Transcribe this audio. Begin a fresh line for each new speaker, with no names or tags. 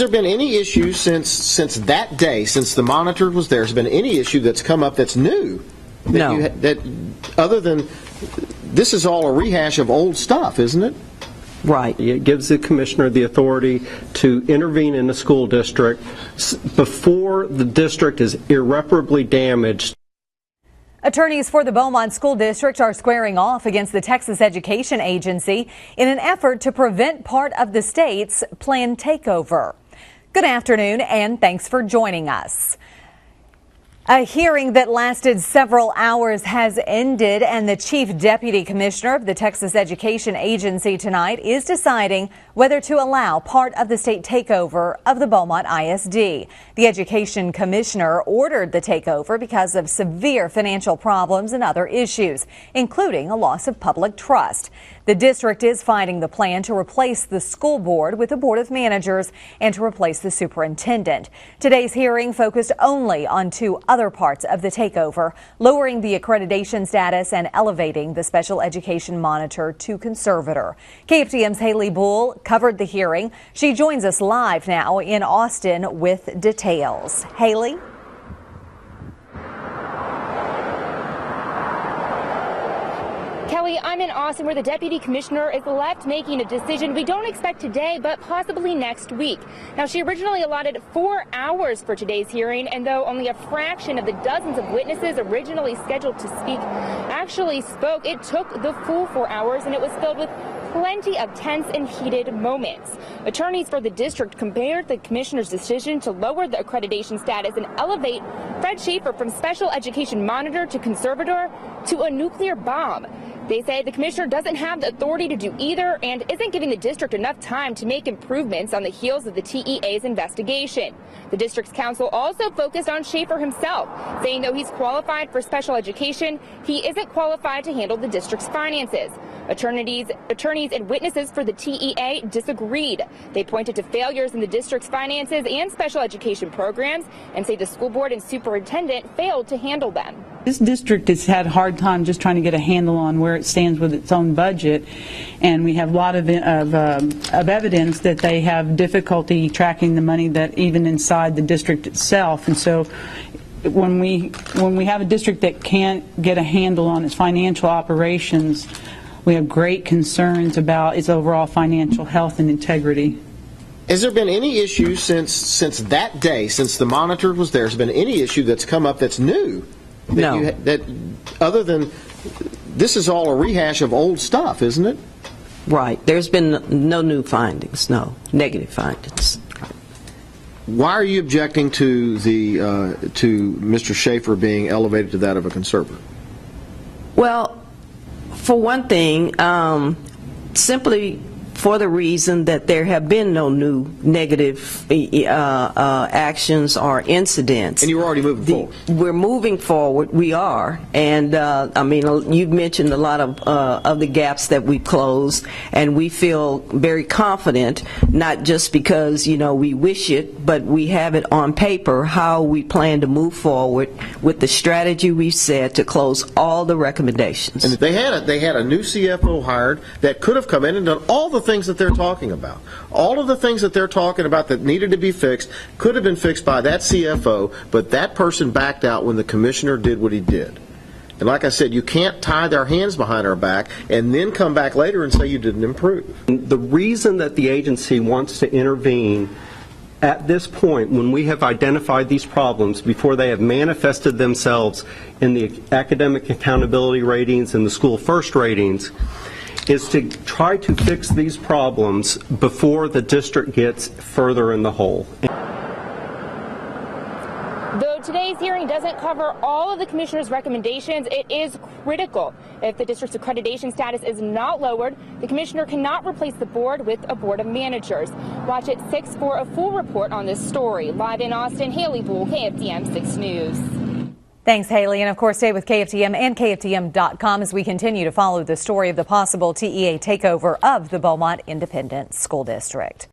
Has there been any issue since that day, since the monitor was there, has been any issue that's come up that's new?
No.
That other than this is all a rehash of old stuff, isn't it?
Right.
It gives the commissioner the authority to intervene in the school district before the district is irreparably damaged.
Attorneys for the Beaumont School District are squaring off against the Texas Education Agency in an effort to prevent part of the state's planned takeover. Good afternoon, and thanks for joining us. A hearing that lasted several hours has ended, and the Chief Deputy Commissioner of the Texas Education Agency tonight is deciding whether to allow part of the state takeover of the Beaumont ISD. The Education Commissioner ordered the takeover because of severe financial problems and other issues, including a loss of public trust. The district is fighting the plan to replace the school board with a board of managers and to replace the superintendent. Today's hearing focused only on two other parts of the takeover, lowering the accreditation status and elevating the special education monitor to conservator. KFDM's Haley Bull covered the hearing. She joins us live now in Austin with details. Haley?
Kelly, I'm in Austin where the Deputy Commissioner is left making a decision we don't expect today, but possibly next week. Now, she originally allotted 4 hours for today's hearing, and though only a fraction of the dozens of witnesses originally scheduled to speak actually spoke, it took the full 4 hours, and it was filled with plenty of tense and heated moments. Attorneys for the district compared the commissioner's decision to lower the accreditation status and elevate Fred Schaefer from special education monitor to conservator to a nuclear bomb. They say the commissioner doesn't have the authority to do either and isn't giving the district enough time to make improvements on the heels of the TEA's investigation. The district's counsel also focused on Schaefer himself, saying though he's qualified for special education, he isn't qualified to handle the district's finances. Attorneys and witnesses for the TEA disagreed. They pointed to failures in the district's finances and special education programs and say the school board and superintendent failed to handle them.
This district has had a hard time just trying to get a handle on where it stands with its own budget, and we have a lot of evidence that they have difficulty tracking the money that even inside the district itself. And so when we have a district that can't get a handle on its financial operations, we have great concerns about its overall financial health and integrity.
Has there been any issue since that day, since the monitor was there, has been any issue that's come up that's new?
No.
That other than this is all a rehash of old stuff, isn't it?
Right. There's been no new findings, no negative findings.
Why are you objecting to to Mr. Schaefer being elevated to that of a conservator?
Well, for one thing, simply for the reason that there have been no new negative actions or incidents.
And you're already moving forward.
We're moving forward. We are. And, I mean, you've mentioned a lot of the gaps that we closed, and we feel very confident, not just because, you know, we wish it, but we have it on paper how we plan to move forward with the strategy we've set to close all the recommendations.
And they had a new CFO hired that could have come in and done all the things that they're talking about. All of the things that they're talking about that needed to be fixed could have been fixed by that CFO, but that person backed out when the commissioner did what he did. And like I said, you can't tie their hands behind our back and then come back later and say you didn't improve.
The reason that the agency wants to intervene at this point, when we have identified these problems before they have manifested themselves in the academic accountability ratings and the school first ratings, is to try to fix these problems before the district gets further in the hole.
Though today's hearing doesn't cover all of the commissioner's recommendations, it is critical. If the district's accreditation status is not lowered, the commissioner cannot replace the board with a board of managers. Watch at 6 for a full report on this story. Live in Austin, Haley Bull, KFDM 6 News.
Thanks, Haley. And of course, stay with KFDM and KFDM.com as we continue to follow the story of the possible TEA takeover of the Beaumont Independent School District.